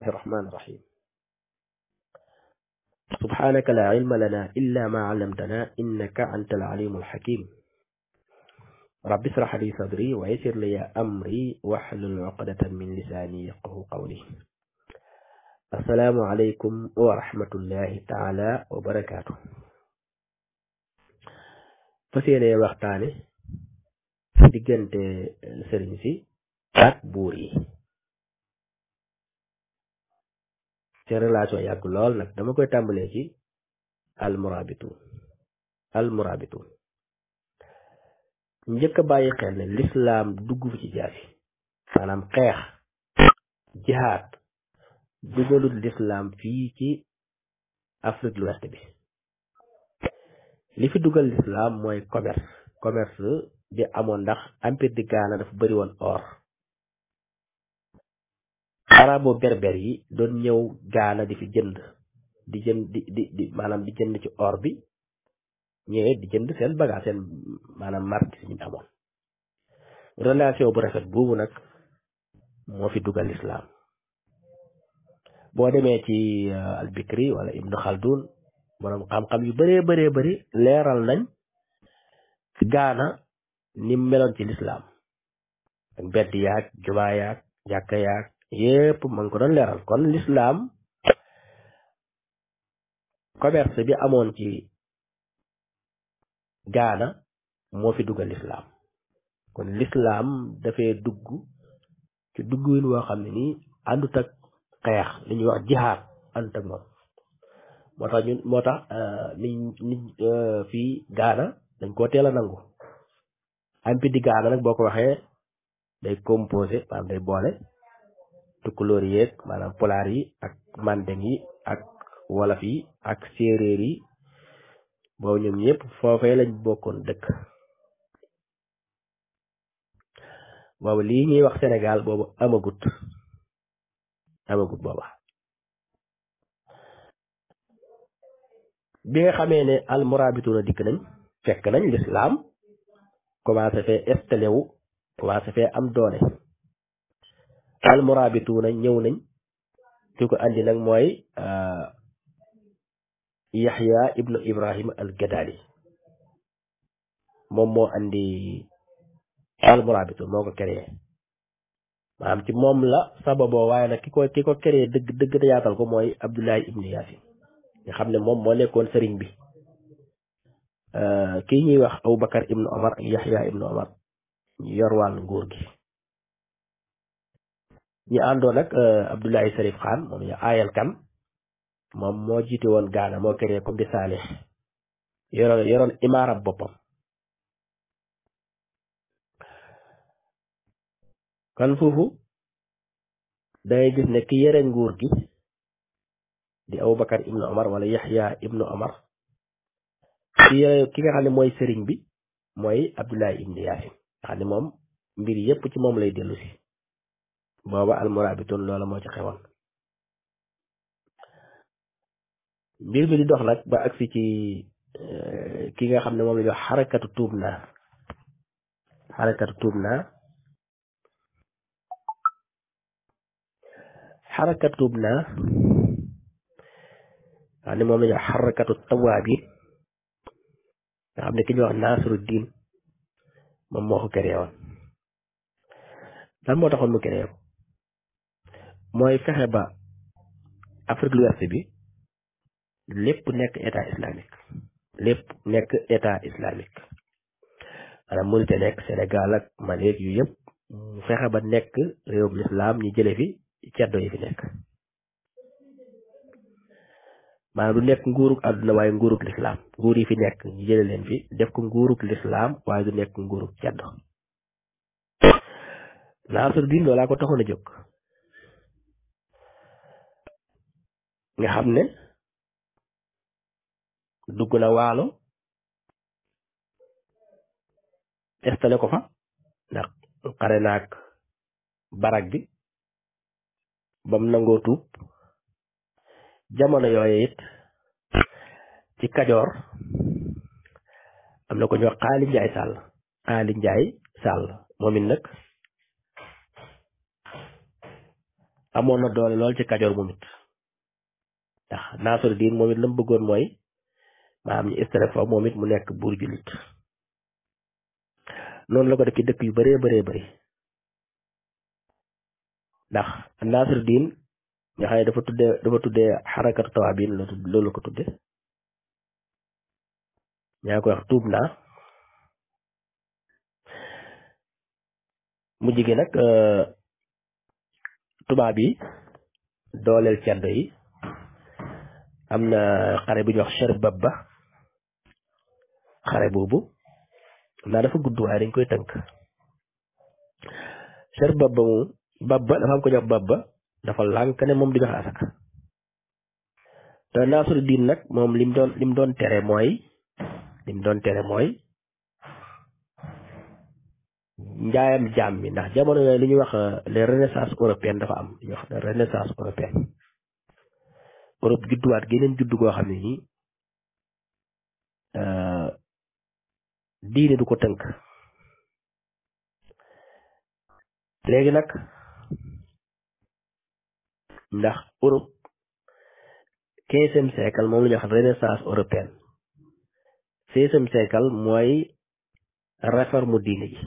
الرحمن الرحيم سبحانك لا علم لنا إلا ما علمتنا إنك أنت العليم الحكيم رب اشرح لي صدري ويسر لي أمري واحلل عقدة من لساني يفقهوا قولي السلام عليكم ورحمة الله تعالى وبركاته فسيني وقتاني diggante sëriñ si ak buur yi ci relation yàgg lool nag dama koy tàmbalee ci almurabitu njëkk a bàyyi xel ne lislaam dugg fi ci jaasi maanaam xeex jihaad dugalul lislaam fii ci Afrique de l'Ouest bi li fi dugal lislaam mooy commerce bi amoon ndax empire di Ghana dafa bëri woon or arabo berber yi doon ñëw Ghana di fi jënd di maanaam di jënd ci or bi ñëwee di jënd seen bagage seen maanaam marchandise ñu amoon relation bu rafet boobu nag moo fi dugal lislaam boo demee ci albikri wala ibnu xaldun borom xam-xam yu bëree bëri leeral nañ Ghana ni meloon ci lislaam ak mbedd yaag jumaa yaag jàkka yaag yépp ma ngi ko doon leeral kon lislaam commerce bi amoon ci Ghana moo fi dugal lislaam kon lislaam dafay dugg ci dugguwin woo xam ne nii àndut ak xeex li ñuy wax jihaad àndut ak moom moo tax fii Ghana dañ koo teel a nangu empire di Ghana nag boo ko waxee day composé maanaam day boole tukulóor yi maanaam pulaar yi ak mandeng yi ak wolof yi ak séeréer yi boobu ñoom ñëpp foofee lañ bokkoon dëkk boobu lii ñuy wax Sénégal boobu amagut booba bi nga xamee ne almurabituna dikk nañ fekk nañ lislaam commencé fee installé wu commencé fee am doole almurabituna ñëw nañ ki ko andi nag mooy Yaxya ibnu Ibrahim al Gadali moom moo andi almurabitu moo ko créé maanaam ci moom la sababoo waaye nag ki ko créé dëgg te yaatal ko mooy Abdullahi ibnu Yaasin nga xam ne moom moo nekkoon sëriñ bi kii ñuy wax Abubakar ibnu Omar ak Yaxya ibnu Omar ñu yor wàllu nguur gi ñi àndoon nag Abdoulaye Sarif Khan moom ñu aayal kan moom moo jiite woon Ghana moo créé comme di Saleh yoroon imaarab boppam kon foofu dangay gis ne ki yore nguur gi di Abubakar ibnu Omar wala Yaxya ibnu Omar ki nga xam ne mooy sëriñ bi mooy Abdoulaye ibnu Yaasin nga xam ne moom mbir yépp ci moom lay dellu si booba almurabitun loola moo ci xewoon mbir mi di dox nag ba agsi ci ki nga xam ne moom la ñuy wax xarakatu tuub naa xam ne moom la ñuy wax xarakatu tawaabi nga xam ne ki ñuy wax Nasiruddin moom moo ko créé woon lan moo taxoon mu créé ko mooy fexe ba Afrique de l'Ouest bi lépp nekk état islamique maanaam Mauritanie nekk Sénégal ak Mali yu yëpp mu fexe ba nekk réewum lislaam ñu jële fi ceddo yi fi nekk maanaam du nekk nguurug àdduna waaye nguurug lislaam nguur yi fi nekk ñu jële leen fi def ko nguurug lislaam waaye du nekk nguurug ceddo Nasiruddin loolaa ko taxoon a jóg nga xam ne dugg na waalo installé ko fa ndax xare naag barak bi bam nangoo tuub jamono yooyu it ci Kajoor am na ko ñu wax Xaali Njaay Sàll moom it nag amoon na doole lool ci Kajoor moom it ndax Nasruddin moom it la mu bëggoon mooy maanaam ñu installé fa moom it mu nekk buur jullit noonu la ko def ci dëkk yu bëree bëree bëri ndax Nasruddin nga xam ne dafa tuddee xarakatu tawaabin loolu ko tudde ñaa koy wax tuub naa mujj gi nag tubaab yi dooleel ceddo yi am na xare bu ñuy wax Cher Babba xare boobu naa dafa gudd waaye dañ koy tënk Cher Babba moom Babba dafa am ko jox Babba dafa lànk ne moom di joxe asaka te Nasruddin nag moom lim doon tere mooy njaayam jaam mi ndax jamono yooyu li ñuy wax les renaissance européenne dafa am li ñuy wax renaissance européenne Europe judduwaat geneen juddu goo xam ne nii diine du ko tënk léegi nag ndax Europe 15e siècle moom la ñuy wax renaissance européenne 16e siècle mooy réforme diine ji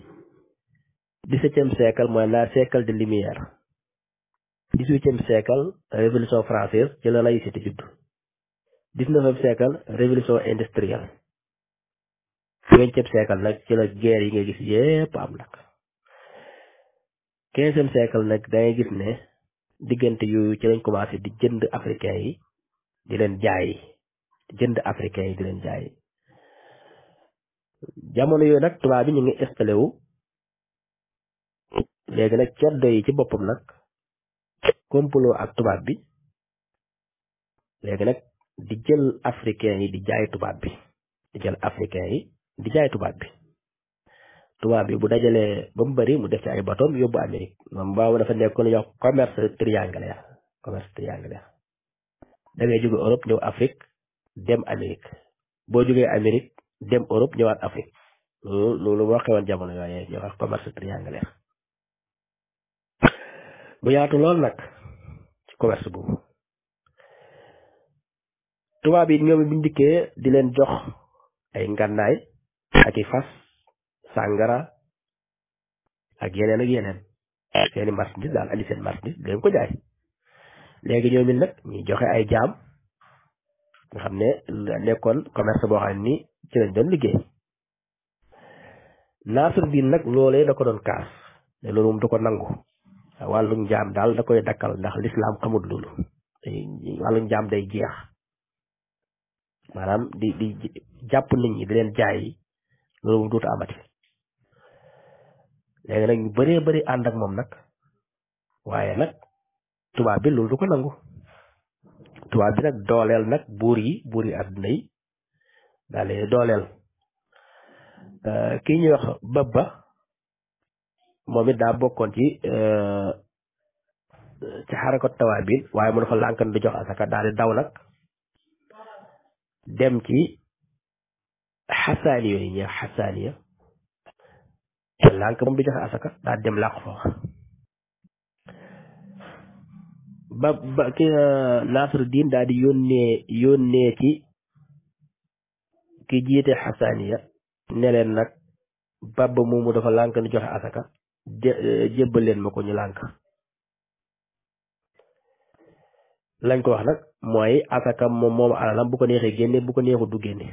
17e siècle mooy la siècle de lumière 18e siècle révolution française ci la laïcité judd 19e siècle révolution industrielle 20e siècle nag ci la guerre yi nga gis yépp am nag 15e siècle nag da ngay gis ne diggante yooyu ci lañ commencé di jënd africain yi di leen jaay jamono yooyu nag tubaab bi ñu ngi installé wu léegi nag ceddo yi ci boppam nag complot ak tubaab bi léegi nag di jël africain yi di jaay tubaab bi tubaab bi bu dajalee ba mu bëri mu def ci ay bateau yóbbu Amérique moom boobu dafa nekk lu ñuy wax commerce triangulaire da ngay jóge Europe ñëw Afrique dem Amérique boo jógee Amérique dem Europe ñëwaat Afrique loolu moo xewoon jamono yooyu ñu wax commerce triangulaire bu yaatu lool nag ci commerce boobu tubaab yi ñoom buñ dikkee di leen jox ay ngànnaay ak i fas sàngara ak yeneen seeni marchandise daal andi seen marchandise di leen ko jaay léegi ñoom it nag ñuy joxe ay jaam nga xam ne nekkoon commerce boo xam ni ci lañ doon liggéey Nasruddin nag loolee da ko doon kaas ne loolu moom du ko nangu wàllum jaam daal da koy dakkal ndax lislaam xamut loolu wàllum jaam day jeex maanaam di jàpp nit ñi di leen jaay loolu moom duutu amati léegi nag ñu bëree bëri ànd ak moom nag waaye nag tubaab bi loolu du ko nangu tubaab bi nag dooleel nag buur yi àdduna yi daal di dooleel kii ñuy wax Babba moom it daa bokkoon ci xarakat tawaabin waaye mu dafa lànkan di jox asaka daal di daw nag dem ci xasaaniya yi ñuy xasaaniya lànk moom di joxe asaka daal dem làq foofu ba ki Nasruddin daal di yónnee ci ki jiite xasaaniya ne leen nag Babba moomu dafa lànk di joxe asaka jébbal leen ma ko ñu lànk lañ ko wax nag mooy asaka moom alalam bu ko neexee génne bu ko neexul du génne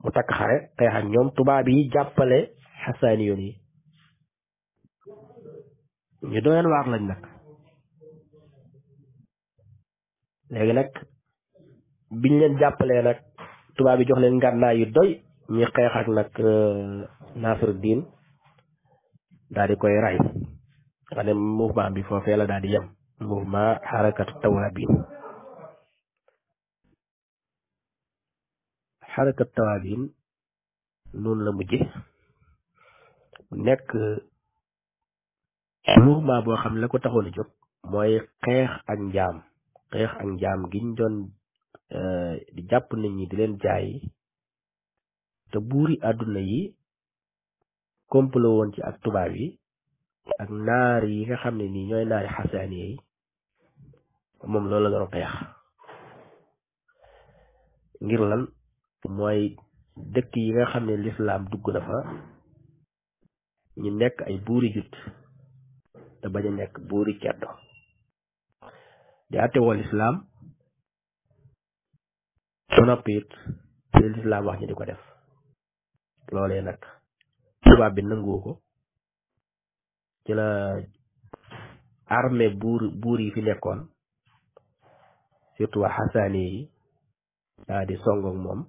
mu takk xare xeex ak ñoom tubaab yi jàppale xasaaniyoon yi ñu doyal waar lañ nag léegi nag biñ leen jàppalee nag tubaab yi jox leen ngànnaay yu doy ñu xeex ak nag Nasruddin daal di koy ray nga ne mouvement bi foofee la daal di yem mouvement xarakatu tawaabin noonu la mujje nekk mouvement boo xam ne la ko taxoon a jóg mooy xeex ak njaam giñ doon di jàpp nit ñi di leen jaay te buuri àdduna yi complot woon ci ak tubaab yi ak naar yi nga xam ne nii ñooy naari xasaani yi moom loolu la doon xeex ngir lan mooy dëkk yi nga xam ne lislaam dugg na fa ñu nekk ay buuri jut te bañ a nekk buuri ceddo di àtte woo lislaam ba noppi it li lislaam wax ñu di ko def loolee nag tubaab bi nangu ko ci la armée buur yi fi nekkoon surtout waa xasaani yi daa di songoog moom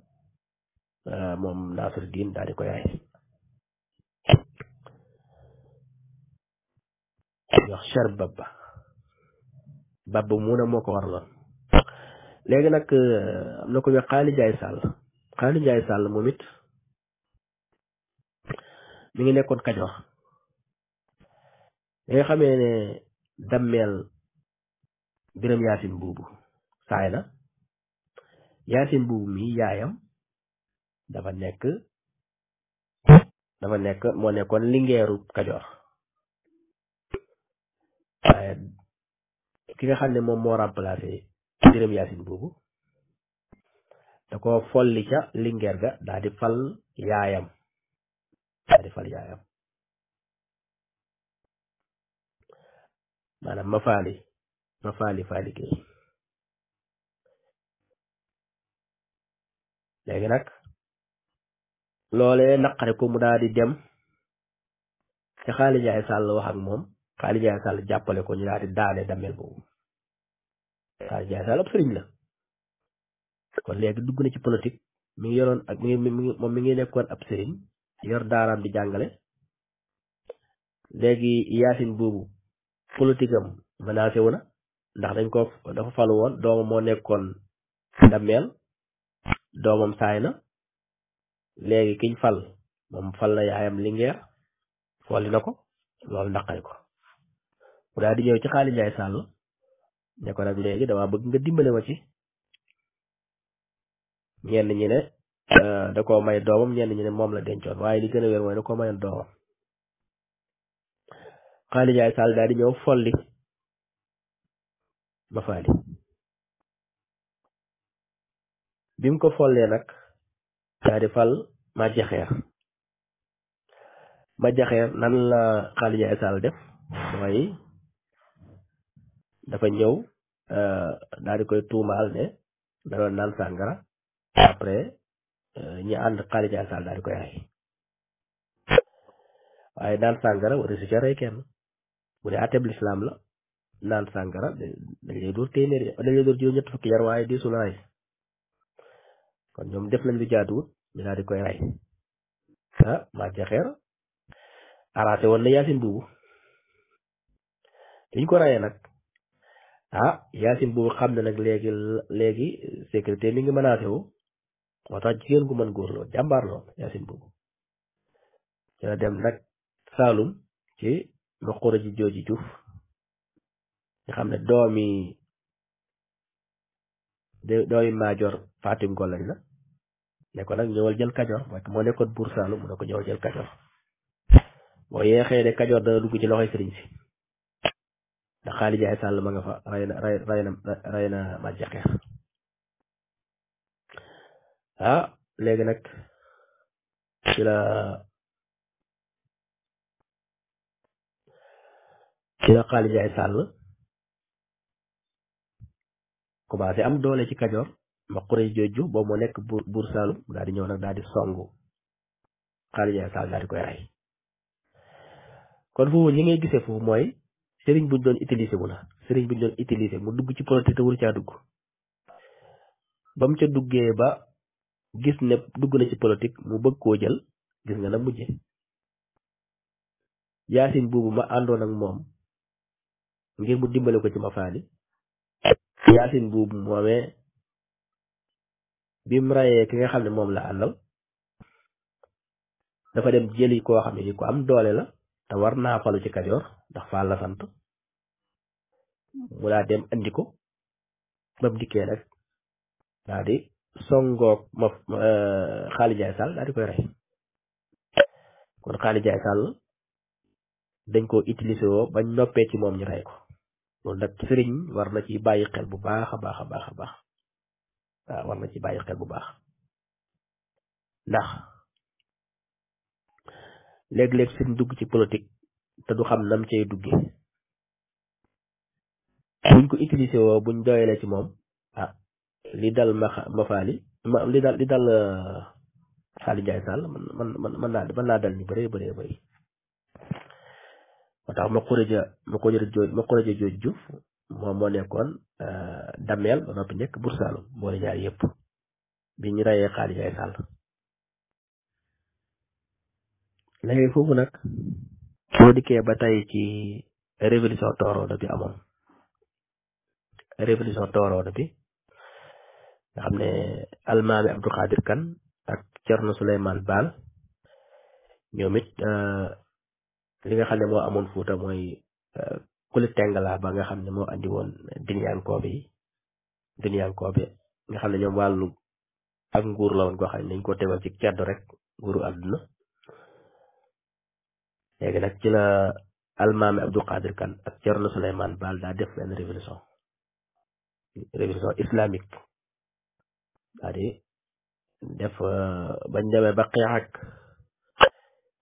Nasir Diin daa di ko yaay wax cher babba mu ne moo ko waraloon léegi nag am na ko wax Xaali Njaay Sàll moom it mi ngi nekkoon Kajoor li nga xamee ne dammeel Biram Yaasin buubu saay na Yaasin buubu mi yaayam dafa nekk moo nekkoon lingeeru Kajoor waaye ki nga xam ne moom moo remplacé Biram Yaasin buubu da ko folli ca lingeer ga daa di fal yaayam maanaam ma faali Géey léegi nag loolee naqare ko mu daal di dem te Xaali Njaay Sàll wax ak moom Xaali Njaay Sàll jàppale ko ñu daal di daane dammel boobu Xaali Njaay Sàll ab sëriñ la kon léegi dugg na ci politique mi ngi yoroon ak mi ngi nekkoon ab sëriñ yor daaraam di jàngale léegi Yaasin boobu politique am menacé wu na ndax dafa falu woon doomam moo nekkoon dammeel doomam saay na léegi kiñ fal moom fal na yaayam lingeer folli na ko loolu naqari ko mu daal di ñëw ci Xaali Njaay Sàll ne ko nag léegi dama bëgg nga dimbale ma ci ñenn ñi ne da koo may doomam ñenn ñi ne moom la dencoon waaye li gën a wér mooy da koo mayoon doomam Xaali Njaay Sàll daal di ñëw folli ma faali bi mu ko follee nag daal di fal ma jaxeer nan la Xaali Njaay Sàll def mooy dafa ñëw daal di koy tuumaal ne da doon naan sàngara après ñi ànd Xaali Njaay Sàll daal di koy rey waaye naan sàngara wara si ca rey kenn bu dee àtteb lislaam la naan sàngara dañ lay dóor téeméer dañ lay dóor juróom-ñett fukki yar waaye di su la rey kon ñoom def nañ lu jaaduwut ñu daal di koy rey ma jaxeer arrangé woon na Yaasin buubu liñ ko reyee nag Yaasin buubu xam ne nag léegi sécurité mi ngi menacé wu moo tax jigéen gu mën góor lool jàmbaar lool Yaasin buubu ci la dem nag Saalum ci ma xura ji jooji Juuf nga xam ne doomi Maajoor Fatim Golañ la ne ko nag ñëwal jël Kajoor mooy moo nekkoon buur Saalum mu ne ko ñëwal jël Kajoor boo yeexee de Kajoor dana dugg ci loxoy sëriñ si ndax Xaali Njaay Sàll ma nga fa rey na ma jaxeer léegi nag ci la Xaali Njaay Sàll commencé am doole ci Kajoor ma xuree jooju boobu moo nekk buur Saalum daal di ñëw nag daal di songu Xaali Njaay Sàll daal di koy rey kon foofu ñi ngay gisee foofu mooy sëriñ buñ doon utiliser mu dugg ci politique te wuru caa dugg ba mu ca duggee ba gis ne dugg na ci politique mu bëgg koo jël gis nga na mujje Yaasin buubu ma àndoon ak moom ngir mu dimbale ko ci ma faali Yaasin buubu moomee bi mu rayee ki nga xam ne moom la àndal dafa dem jëli koo xam ne ni ko am doole la te war naa falu ci Kajoor ndax Faal la sant mu daa dem andi ko ba mu dikkee nag daa di songoog Xaali Njaay Sàll daa di koy rey kon Xaali Njaay Sàll dañ koo utiliser woo bañ noppee ci moom ñu rey ko loolu nag sëriñ war na ci bàyyi xel bu baax a baax a baax a baax waaw war na ci bàyyi xel bu baax ndax léeg-léeg sëriñ dugg ci politique te du xam nam cay dugge buñ ko utiliser woo buñ doyalee ci moom ah li dal mafaali li dal Xaali Njaay Sàll mën naa dal ñu bëree bëree bëri moo tax ma xureja jooj Juuf moom moo nekkoon dameel ba noppi nekk Buur Saalum boole ñaar yëpp bi ñu reyee Xaali Njaay Sàll léegi foofu nag soo dikkee ba tey ci révolution tooroodo bi amoon révolution tooroodo bi nga xam ne almaami Abdou Khadir Kan ak Cerno Souleymane Baal ñoom it li nga xam ne moo amoon Fuuta mooy kuli tengala ba nga xam ne moo andi woon diniyankoobe nga xam ne ñoom wàllu ak nguur la woon koo xam ne nañ ko tegal ci ceddo rek nguuru àdduna léegi nag ci la almaami Abdou Khadir Kan ak Cerno Souleymane Baal daa def benn révolution islamique daa di def bañ demee ba xeex ak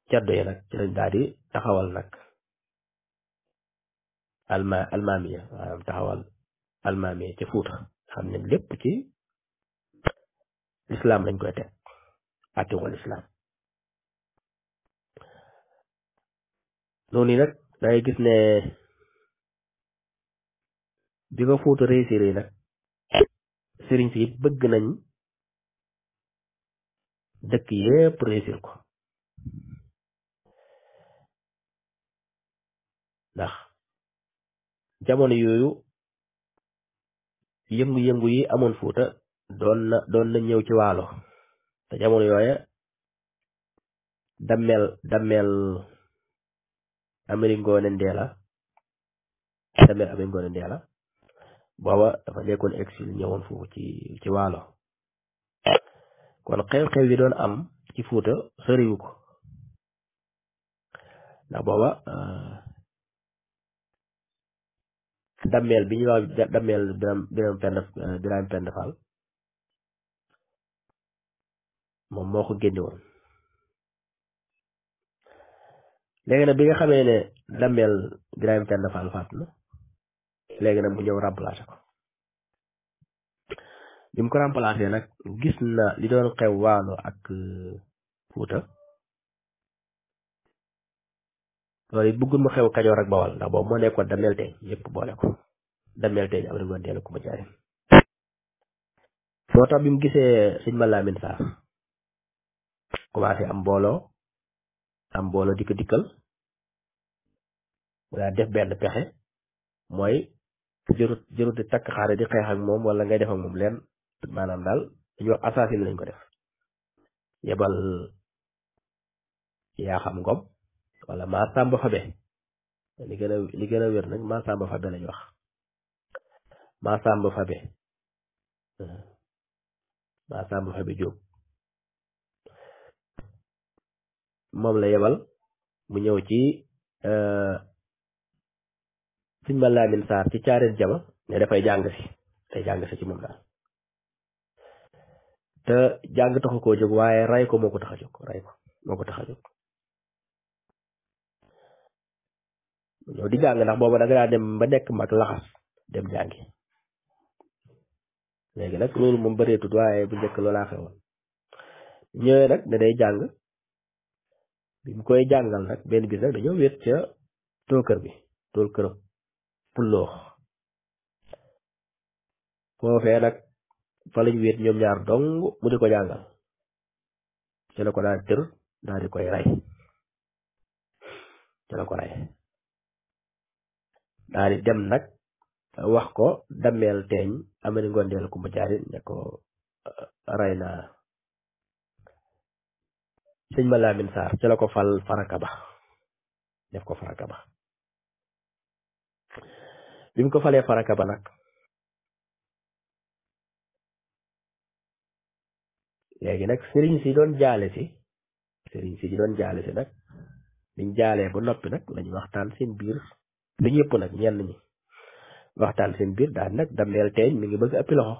ceddo yi nag ci lañ daal di taxawal nag almaamiya maanaam taxawal almaamiya ci Fuuta xam ne lépp ci lislaam lañ koy teg àttewal lislaam noonu nag dangay gis ne bi ko Fuuta réussir yi nag sëriñ si it bëgg nañ dëkk yépp réussir ko ndax jamono yooyu yëngu-yëngu yi amoon Fuuta doon na ñëw ci waalo te jamono yooya dammeel Amari Ngoone Ndeela booba dafa nekkoon exil ñëwoon foofu ci waalo kon xew-xew yi doon am ci Fuuta soriwu ko ndax booba dammeel bi ñuy wax dammeel Birahim Penda Fall moom moo ko génne woon léegi nag bi nga xamee ne dammeel Birahim Penda Fall faat na léegi nag mu ñëw remplacé ko bi mu ko remplacé nag gis na li doon xew waalo ak Fuuta loolu it bëggul mu xew Kajoor ak Bawol ndax boobu moo nekkoon dammeel teeñ yëpp boole ko dammeel teeñ am ringoon deela ku ma jaareen moo tax bi mu gisee sëñ ma Laamin Saar commencé am mbooloo di ko dikkal mu daa def benn pexe mooy jërut di takk xaare di xeex ak moom wala ngay def ak moom leen maanaam daal dañuy wax assassin lañ ko def yebal yaa xam Ngom wala maa Samba Fabe li gën a wér nag maa Samba Fabe lañ wax maa Samba Fabe Jóob moom la yebal mu ñëw ci sëñ ma Laamin Saar ci Caareen Jama ne dafay jàng si ci moom daal te jàng taxu koo jóg waaye ray ko moo ko tax a jóg ñëw di jàng ndax booba da nga daa dem ba nekk mag laxas dem jàngi léegi nag loolu moom bëreetut waaye bu njëkk loolaa xewoon ñëwee nag ne day jàng bi mu koy jàngal nag benn bis nag dañoo wéet ca tool këram pulloox foofee nag fa lañ wéet ñoom ñaar dong mu di ko jàngal ci la ko daal tër daal di koy rey daal di dem nag wax ko dammeel teeñ Amari Ngoone Ndeela Kumba Jaari ne ko rey naa sëñ ma Laamin Saar ci la ko fal farakaba def ko farakaba bi mu ko falee farakaba nag léegi nag sëriñ si doon jaale si nag biñ jaalee ba noppi nag lañu waxtaan seen biir lu ñëpp nag ñenn ñi waxtaan seen biir daal nag Dameel Teeñ mi ngi bëgg appi loxo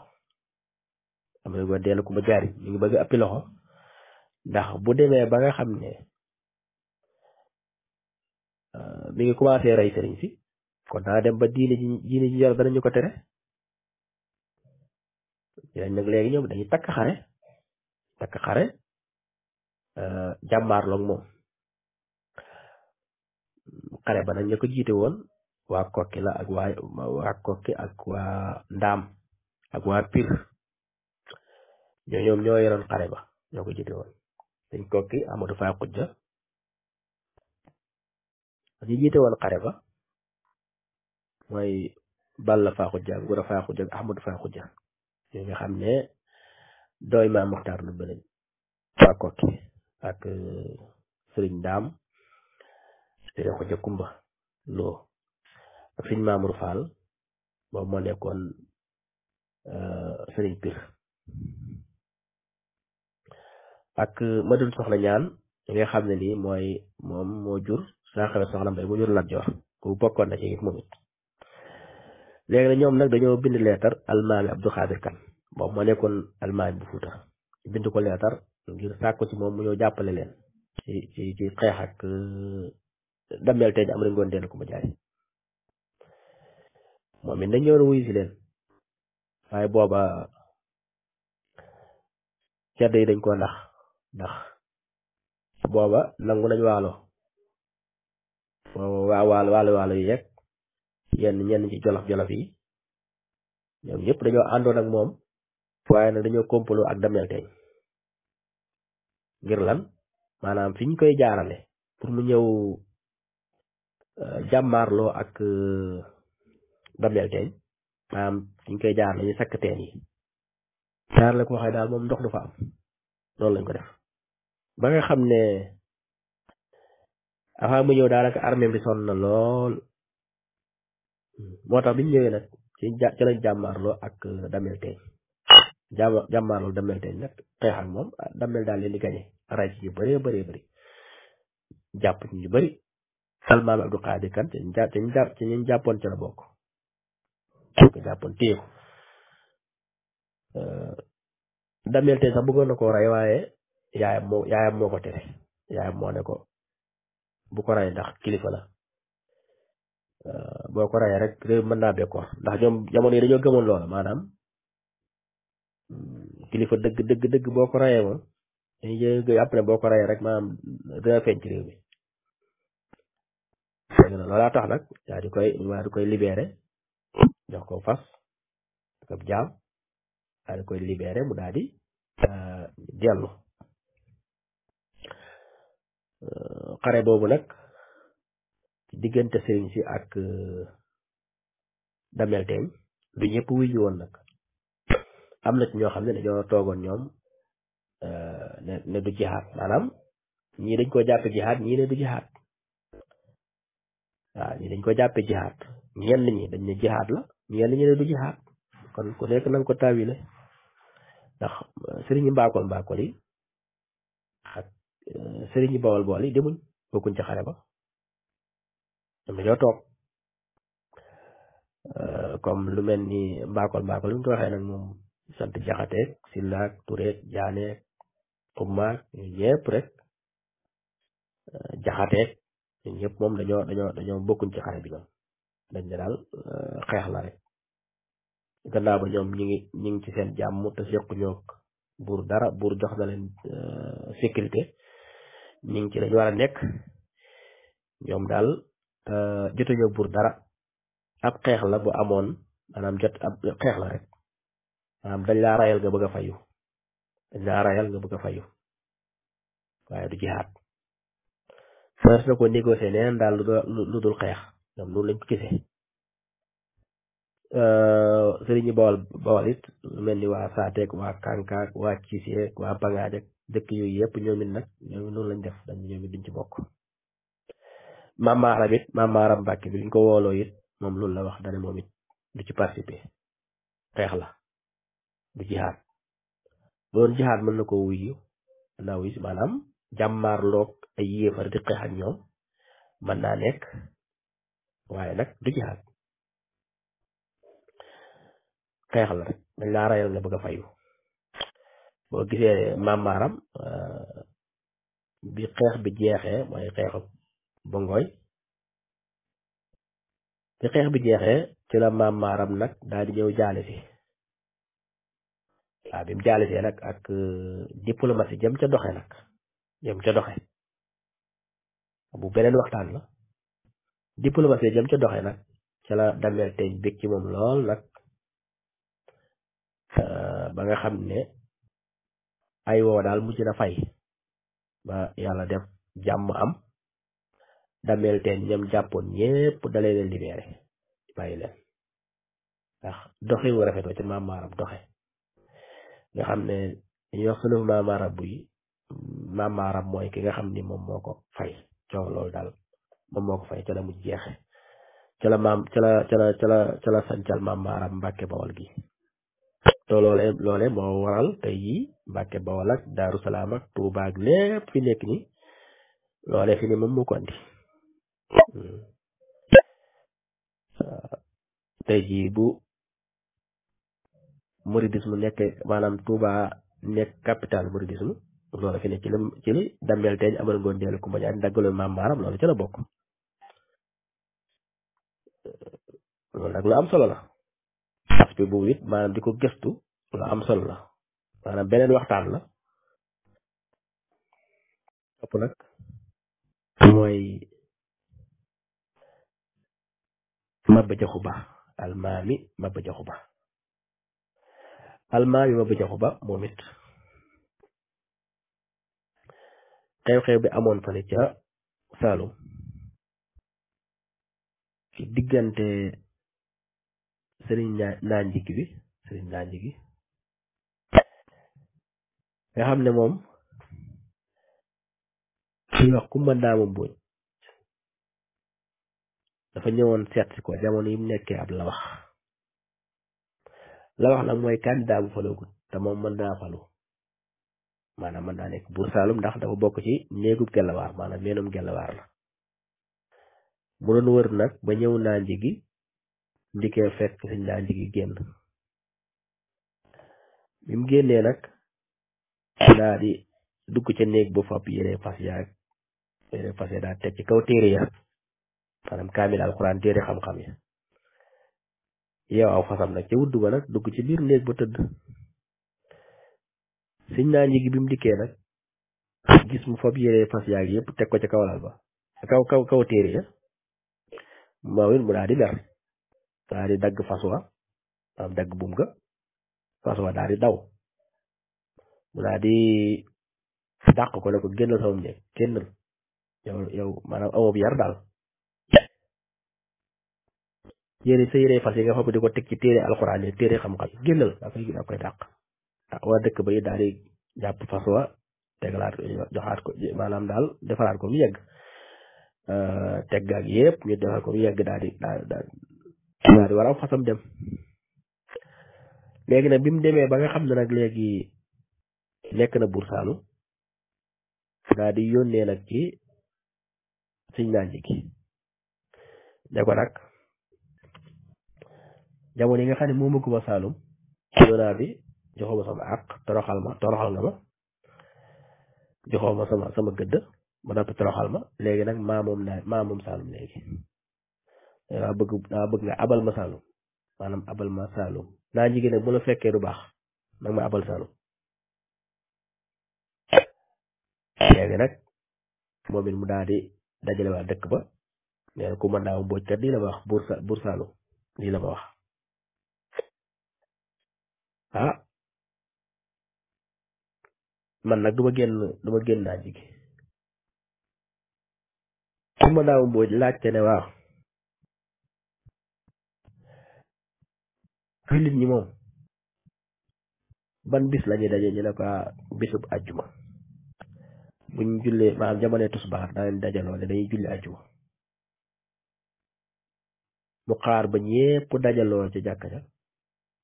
am na ko dellu ku ma jaari mi ngi bëgg appi loxo ndax bu demee ba nga xam ne mi ngi commencé rey sëriñ si kon dana dem ba diine ji yor danañu ko tere dinañ nag léegi ñoom dañuy takk xare jàmmaarloog moom xare ba nag ñu ko jiite woon waa kokki la ak waa kokki ak waa ndaam ak waa pir ñoom ñoo yoroon xare ba ñoo ko jiite woon dañ kokki Amadou Fa Xujja ñu jiite woon xare ba mooy Balla Fa Xujja ak Gura Fa Xujja ak Ahmadou Fa Xujja ñoo nga xam ne dooy Maam Muxtaar lu bëlañ waa kokki ak sëriñ ndaam sëriñ Xujja Kumba loo ak sëriñ Mamour Fall boobu moo nekkoon sëriñ Pir ak Madun Soxna Ñaan ñi nga xam ne nii moom moo jur saa xewe Soxna Mbay mu jur Lat Joor ku bokkoon na ci it moom it léegi nag ñoom nag dañoo bind leetar almaami Abdou Xaadir Kan boobu moo nekkoon almaami bu Fuuta bind ko leetar ngir sàkku ci moom mu ñëw jàppale leen ci xeex ak Dameel Teeñ am na ngoon dellu ko ma jaay moom it dañ ñëw wuyu si leen waaye booba ceddo yi dañ koo ndax booba nangu nañ waalo waalo yi yegg ñenn ci jolof yi ñoom ñëpp dañoo àndoon ak moom waaye nag dañoo kompaloo ak Dameel Teeñ ngir lan maanaam fi ñu koy jaarale pour mu ñëw jàmmaarloo ak Dameel Teeñ maanaam fi ñu koy jaarale ñu sakk teen yi jaarale ko waxee daal moom ndox du fa am loolu lañ ko def ba nga xam ne avant mu ñëw daanaka armée bi sonn na lool moo tax biñ ñëwee nag ci lañ jàmmaarloo ak Dameel Teeñ jàmmaarloo Dameel Teeñ nag xeex ak moom Dameel daal leen di gañe ray ci ñu bëree bëree jàpp ci ñu bëri almaami Abdou Xaadir Kan ci ñu jàppoon ca la bokk ko jàppoon téye ko Dameel Teeñ sax bëggoon na koo rey waaye yaayam moo ko tere yaayam moo ne ko bu ko rey ndax kilifa la boo ko reyee rek réew mën naa bekkoor ndax ñoom jamono yi dañoo gëmoon loola maanaam kilifa dëgg boo ko reyee moom dañuy après boo ko reyee rek maanaam dina feeñ ci réew mi léegi nag loolaa tax nag daa di koy libéré jox ko fas ak jaam daa di koy libéré mu daal di dellu xare boobu nag diggante sëriñ si ak Dameel Teeñ du ñëpp wuy ji woon nag am na ci ñoo xam ne dañoo toogoon ñoom ne du jihaad maanaam ñii dañ ko jàppe jihaad ñii ne du jihaad waaw ñii dañ ko jàppe jihaad ñenn ñi dañ ne jihaad la ñenn ñi ne du jihaad kon ku nekk na nga ko taawile ndax sëriñi mbaakol yi ak sëriñi bawol yi demuñ bokkuñ ci xare ba ñoom dañoo toog comme lu mel ni mbaakol lu ñu ko waxee nag moom sant jaxateeg sillaak tureeg jaaneeg xummaak ñu ñëpp rek jaxateeg ñun ñëpp moom dañoo bokkuñ ci xare bi ñoom dañ ne daal xeex la rek gannaaw ba ñoom ñi ngi ci seen jàmm te sequñoo buur dara buur jox na leen sécurité ñi ngi ci lañ war a nekk ñoom daal jotuñoo buur dara ab xeex la bu amoon maanaam ab xeex la rek maanaam dañ laa rayal nga bëgg a fayu waaye du jihaad soo na ko négocier neen daal lu dul xeex ñoom loolu lañ ko gisee sëriñi bawal it lu mel ni waa Saateek waa Kankaak waa Ciseek waa Bangaaj ak dëkk yooyu yëpp ñoom it nag ñoom noonu lañ def dañ ñoom it duñ ci bokk Maam Maaram Mbàkke bi liñ ko wooloo it moom loolu la wax dane moom it du ci participer xeex la du jihaad bu doon jihaad mën na ko wuyu maanaam jàmmaarloog ay yéefar di xeex ak ñoom mën naa nekk waaye nag du jihaad xeex la rek dañ laa rayal nga bëgg a fayu boo gisee maam maaram bi xeex bi jeexee mooy xeexu Bongoy bi xeex bi jeexee ci la maam maaram nag daal di ñëw jaale si waaw bi mu jaale see nag ak diplomatie jëm ca doxe nag jëm ca doxe bu beneen waxtaan la diplomatie jëm ca doxe nag ca la Damel Teeñ bég ci moom lool nag ba nga xam ne ay woo daal mujj na fay ba yàlla def jàmm am Damel Teeñ ñoom jàppoon ñépp dalee leen libéré bàyyi leen ndax doxe wu rafetoo ci maam maaram doxe nga xam ne dañuy wax sunu maam maaram buy maam maaram mooy ki nga xam ni moom moo ko fay coow loolu daal moom moo ko fay ca la mu jeexe ca la maam ca la sancal maam maaram Mbàkke Bawol gi te loole moo waral tey yi Mbàkke Bawol ak Daaru Salaam ak Tuuba ak lépp fi nekk ni loole fi ni moom moo ko andi tey jii bu mouridisme nekk maanaam Tuuba nekk capital mouridisme loolu fi ne ci li Damel Teeñ amal ngoon deelu ku mbañaan daggaloon maam maaram loolu ci la bokk loolu nag lu am solo la aspect boobu it maanaam di ko gëstu lu am solo la maanaam beneen waxtaan la topp nag mooy Maba Jaxu Ba almaami Maba Jaxu Ba almaami Maba Jaxu Ba moom it xew-xew bi amoon fale ca Saalum ci diggante sëriñ naa njigi bi sëriñ naa njigi nga xam ne moom suñu wax Kumba Ndaama Mbooj dafa ñëwoon seet si ko jamono yi mu nekkee ab la wax nag mooy candidat bu faloogut te moom mën naa falu maanaam mën naa nekk buur Saalum ndax dafa bokk ci néegub Gelawaar maanaam meenum Gelawaar la mu doon wër nag ba ñëw naa njigi ndikee fekk sëñ naa njigi génn bi mu génnee nag daa di dugg ca néeg ba fab yére fas ya daa teg ci kaw téere ya maanaam kaamil alxuraan téere xam-xam ya yow aw fasam nag ca wuddu ba nag dugg ci biir néeg ba tëdd sëñ naa njigi bi mu dikkee nag gis mu fab yére fas yaag yëpp teg ko ca kawlal ba kaw téere ya moom it mu daa di mer daa di dagg fas wa maanaam dagg buum ga fas wa daa di daw mu daa di dàq ko ne ko génnal sama néeg génnal yow maanaam amob yar daal sa yére fas yi nga fab di ko teg ci téere alxuraan yi téere xam-xam yi génnal daa koy dàq waa dëkk ba yi daal di jàpp fas wa tegalaat joxaat ko maanaam daal defaraat ko mu yegg teggaag yëpp ñu defar ko mu yegg daal di war a fasam dem léegi nag bi mu demee ba nga xam ne nag léegi nekk na buur Saalum daal di yónnee nag ci sëñ naa njigi ne ko nag jamono yi nga xam ne moo mëgguma Saalum yonaa bi joxoo ma sama àq toroxal nga ma joxoo ma sama gëdd ba noppi toroxal ma léegi nag maa moom Saalum léegi daa bëgg nga abal ma Saalum maanaam abal ma Saalum naa njigi nag bu la fekkee du baax nag ma abal Saalum léegi nag moom it mu daal di dajale waa dëkk ba nee na Kumba Ndaama Mbooj kat lii la ma wax buur Saalum lii la ma wax man nag du ma génn naa njigi Kumba Ndaama Mbooj laajte ne waaw jullit ñi moom ban bis lañuy daje ñu ne ko bisub àjjuma buñ jullee maanaam jamono tusbaar daa leen dajaloo ne dañuy julli àjjuma mu xaar ba ñépp dajaloo ca jàkka ja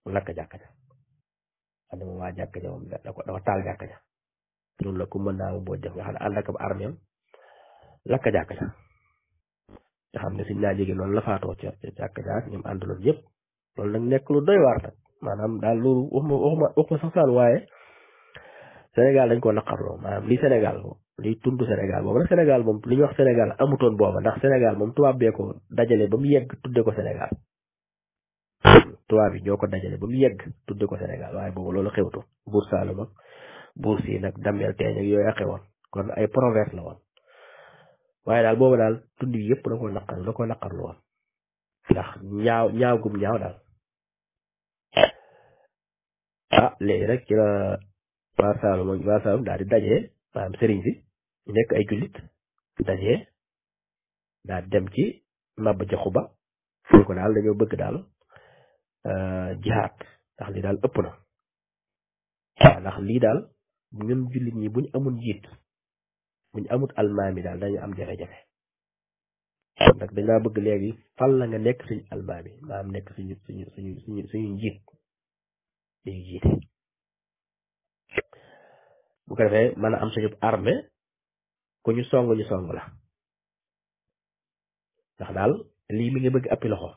mu lakk jàkka ja xam ne moom waa jàkka ja moom dafa taal jàkka ja loolu la Kumba Ndaama Mbooj def nga xam ne ànd ak ab armeem lakk jàkka ja nga xam ne suñ naa jege noonu la faatoo ca jàkk jaak ñoom àndaloon yëpp loolu nag nekk lu doy waar nag maanaam daal loolu waxuma sax saal waaye Sénégal dañ ko naqarloo maanaam li Sénégal liy tund Sénégal boobu nag Sénégal moom li ñuy wax Sénégal amutoon booba ndax Sénégal moom tubaab bee ko dajale ba mu yegg tudde ko Sénégal tubaab yi ñoo ko dajale ba mu yegg tudde ko Sénégal waaye boobu loolu xewtu buur Saalum ak buur Siin nag Damel Teeñ ak yooyu a xewoon kon ay province la woon waaye daal boobu daal tund yi yëpp da ko naqarlu woon ndax ñaaw gum ñaaw daal léegi rek ci la waa Saalum daal di dajee maanaam sëriñ si ñu nekk ay jullit dajee daal dem ci Maba Jaxu Ba fu ko daal dañoo bëgg daal jihaad ndax lii daal ëpp na waaw ndax lii daal ñun jullit ñi buñ amul njiit buñ amut almaami daal dañu am jafe-jafe kon nag dañ laa bëgg léegi fal la nga nekk suñu almaami maanaam nekk suñu njiit dañu jiite bu ko defee mën a am suñu armée ku ñu song la ndax daal lii mi ngi bëgg appi loxo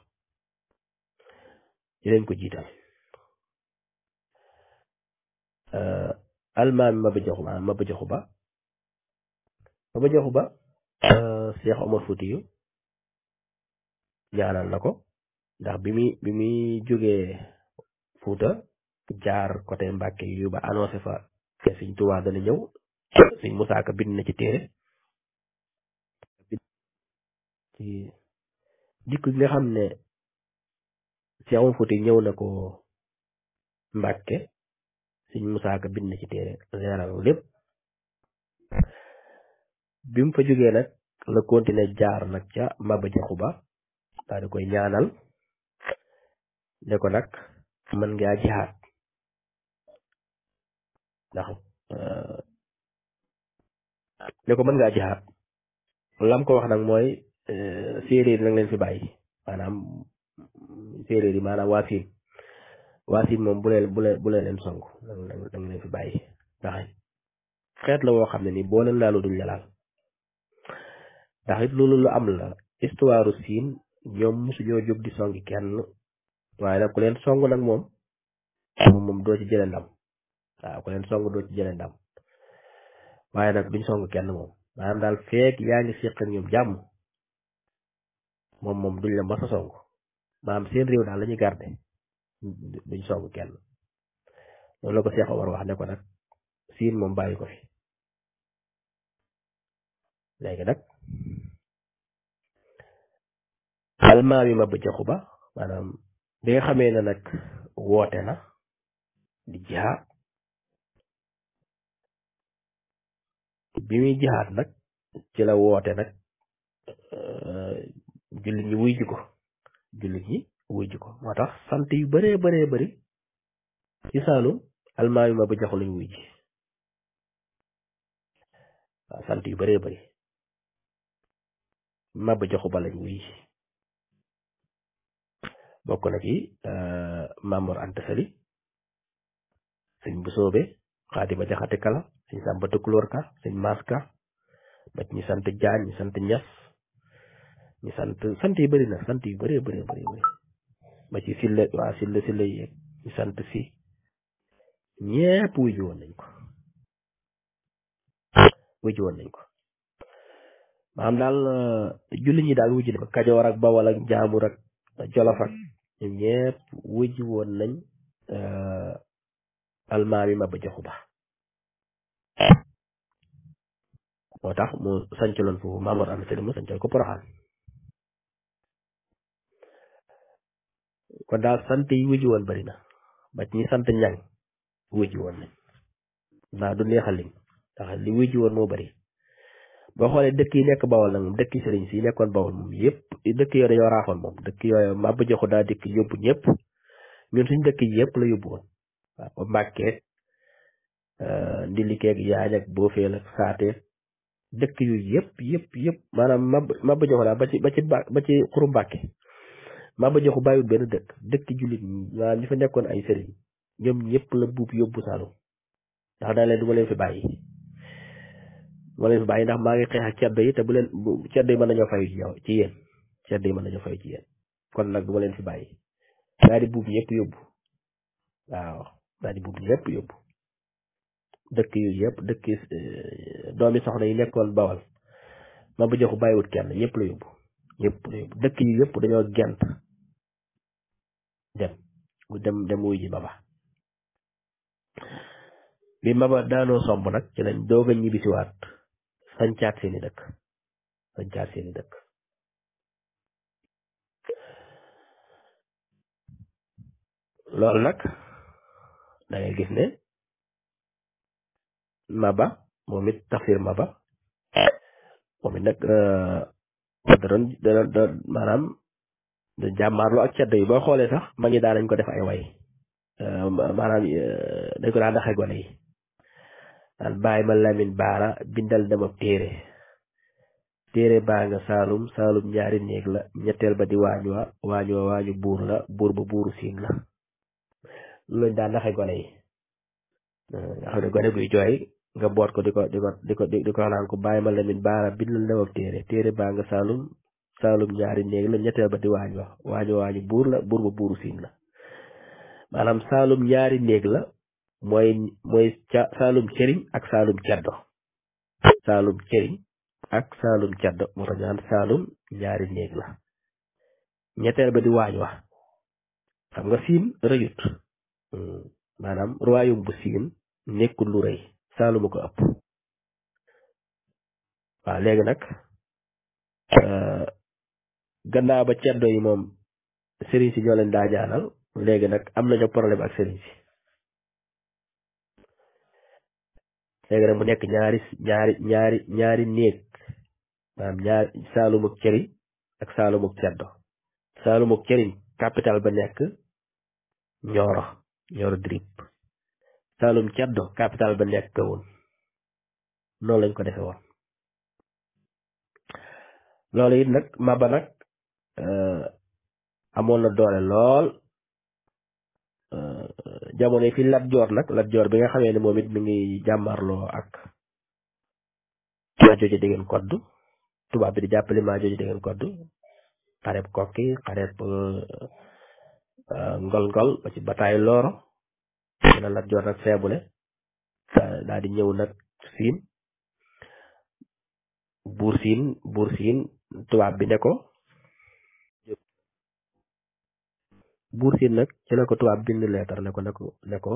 di leen ko jiital almaami Maba Jaxu Ba Cheikh Omar Foutiyou ñaanal na ko ndax bi muy jógee Fuuta jaar côté Mbàkke yu ba annoncé fa te Sëñ Tuubaa dana ñëw Sëñ Musaa Ka bind na ci téere ci dikk nga xam ne Cheikh Omar Foutiyou ñëw na ko Mbàkke Sëñ Musaa Ka bind na ci téere leeral lépp bi mu fa jógee nag la continuer jaar nag ca Maba Jaxu Ba daal di koy ñaanal ne ko nag mën ngaa jihaad ndax ne ko mën ngaa jihaad lam ko wax nag mooy séeréer yi nag leen fi bàyyi maanaam séeréer yi maanaam waa Siin moom bu leen leen song danga leen fi bàyyi ndax xeet la woo xam ne nii boo leen laalu duñ la laal ndax it loolu lu am la histoire Siin ñoom mosuñoo jóg di songi kenn waaye nag ku leen song nag moom doo ci jëlee ndam waaw ku leen song doo ci jëlee ndam waaye nag duñ song kenn moom maanaam daal feek yaa ngi séq ak ñoom jàmm moom duñ la mas a song maanaam seen réew daal la ñuy garder duñ song kenn loolu la ko Cheikh Omar wax ne ko nag Siin moom bàyyi ko fi léegi nag almaami Maba Jaxu Ba maanaam bi nga xamee ne nag woote na di jihaad bi muy jihaad nag ci la woote nag jullit ñi wuy ji ko moo tax sant yu bëree bëri ci Saalum almaami Maba Jaxu lañ wuy ji waaw sant yu bëree bëri Maba Jaxu Ba lañ wuy ji bokk na ci Mamoor Anta Sali sëñ Busoobe Xaadima Jaxate Kala sëñ Sàmba Tukulóor Ka sëñ Maas Ka ba ñi sant Jaañ ñi sant Ñas ñi sant yi bëri na sant yu bëree bëri ba ci silla yeeg ñi sant si ñépp wuy ji woon nañ ko maanaam daal julli ñi daal wuy ji ko Kajoor ak Bawol ak Njaambur ak Jolof ak ñoom ñépp wuy ji woon nañ almaami Maba Jaxu Ba moo tax mu sancaloon foofu Mamoor Anta Sali mu sancal ko Poroxaan kon daal sant yi wuy ji woon bëri na ba ci ñi sant Ñaŋ wuy ji woon nañ ndax du neexal lim ndax li wuy ji woon moo bëri boo xoolee dëkk yi nekk Bawol nag moom dëkk sëriñ si nekkoon Bawol moom yëpp dëkk yooyu dañoo raaxoon moom dëkk yooyu Maba Jaxu daa dikk yóbbu ñëpp ñun suñ dëkk yi yëpp la yóbbu woon waaw Mbàkke Ndilikeeg Yaañ ak Boofeel ak Saateeg dëkk yu yëpp maanaam Maba Jaxu daal ba ci Xuru Mbàkke Maba Jaxu bàyyiwul benn dëkk jullit ñi maanaam ñi fa nekkoon ay sëriñ ñoom ñëpp la buub yóbbu Saalum ndax daa leen du ma leen fi bàyyi ndax maa ngi xeex ak ceddo yi te bu ceddo yi mën nañoo fayu ci yéen ceddo yi mën nañu fay ci yéen kon nag du ma leen fi bàyyi daal di buub ñëpp yóbbu waaw daal di buub ñëpp yóbbu dëkk yu yëpp dëkk doomi soxna yi nekkoon Bawal Maba Jaxu bàyyiwut kenn ñëpp la yóbbu dëkk yu yëpp dañoo gent dem wuy ji Maba bi Maba daanoo somb nag ci lañ doog a ñibbisiwaat sañcaat seeni dëkk loolu nag da ngay gis ne Maba moom it Tafsir Maba moom it nag da maanaam da jàmmaarlu ak ceddo yi boo xoolee sax ma ngi daanañ ko def ay way maanaam dañ ko daan daxe gone yi daan bàyyi ma Lamin Baara bindal dama téere baa nga saalum ñaari néeg la ñetteel ba di waañu buur la buur ba buuru siin la lu lañ daan daxe gone yi nga xam ne gone buy jooy nga boot ko di ko naan ko bàyyi ma Lamin Baara bindal dama téere baa nga saalum ñaari néeg la ñetteel ba di waañu buur la buur ba buuru siin la maanaam saalum ñaari néeg la mooy saalum cëriñ ak saalum ceddo moo tax ñaan saalum ñaari néeg la ñetteel ba di waañ wa xam nga siin rëyut maanaam royaume bu siin nekkul lu rëy saaluma ko ëpp waaw léegi nag gannaaw ba ceddo yi moom sëriñ si ñoo leen daa ñaanal léegi nag am nañu problème ak sëriñ si léegi nag mu nekk ñaari néeg maanaam saalum ak cëriñ ak saalum ak ceddo saalum ak cëriñ capital ba nekk Ñooro Dirib saalum ceddo capital ba nekk Kahone noonu lañ ko defe woon loolu it nag Maba nag amoon na doole lool jamono fi Lat Joor bi nga xamee ne moom it mi ngi jàmmarloo ak maa jooju dégeen koddu tubaab bi di jàppale maa jooju dégeen koddu xareb kokki xareb ngol ba ci bataay Looro na Lat Joor nag feebule daal di ñëw nag siin buur siin tubaab bi ne ko buur siin nag ci la ko tubaab bind leetar ne ko